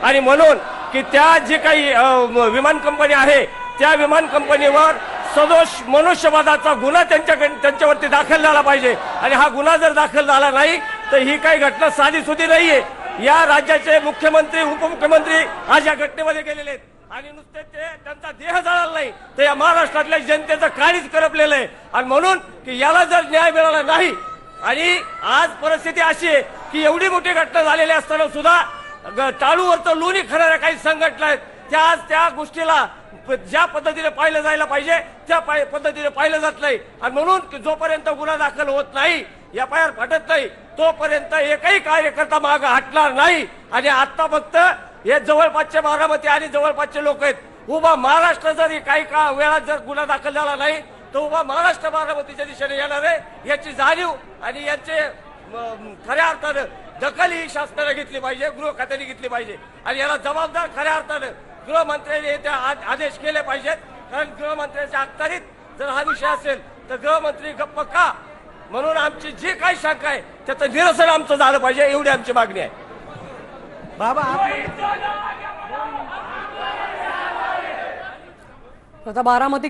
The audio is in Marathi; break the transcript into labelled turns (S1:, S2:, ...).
S1: आणि म्हणून की त्या जे काही विमान कंपनी आहे त्या विमान कंपनीवर सदोष मनुष्यवधाचा गुन्हा त्यांच्यावरती दाखल झाला पाहिजे। आणि हा गुन्हा जर दाखल झाला नाही तर ही काही घटना साधीसुधी नाहीये। या राज्याचे मुख्यमंत्री उपमुख्यमंत्री आज या घटनेमध्ये गेलेले आहेत आणि नुसते ते त्यांचा देह जळाला नाही तर या महाराष्ट्रातल्या जनतेचं काळीच करपलेलं आहे। आणि म्हणून की याला जर न्याय मिळाला नाही आणि आज परिस्थिती अशी आहे की एवढी मोठी घटना झालेली असताना सुद्धा टाळूवरचं लोणी खाणाऱ्या काही संघटना आहेत त्या गोष्टीला ज्या पद्धतीने पाहिलं जायला पाहिजे त्या पद्धतीने पाहिलं जात नाही। आणि म्हणून जोपर्यंत गुन्हा दाखल होत नाही एफआयआर फाटत नाही तोपर्यंत एकही कार्यकर्ता मागे हटणार नाही। आणि आता फक्त हे जवळपासचे बारामती आणि जवळपासचे लोक आहेत उभा महाराष्ट्र जर काही वेळात जर गुन्हा दाखल झाला नाही तर उभा महाराष्ट्र बारामतीच्या दिशेने येणार आहे याची जाणीव आणि याचे खऱ्या अर्थानं दखल ही शासनाने घेतली पाहिजे, गृह खात्याने घेतली पाहिजे आणि याला जबाबदार खऱ्या अर्थानं गृहमंत्र्यांनी त्या आदेश केले पाहिजेत। कारण गृहमंत्र्यांच्या अखत्यारीत जर हा विषय असेल तर गृहमंत्री गप्प का? म्हणून आमची जी काही शंका आहे त्याचं निरसन आमचं झालं पाहिजे एवढी आमची मागणी आहे।
S2: बाबा
S3: आता बारामती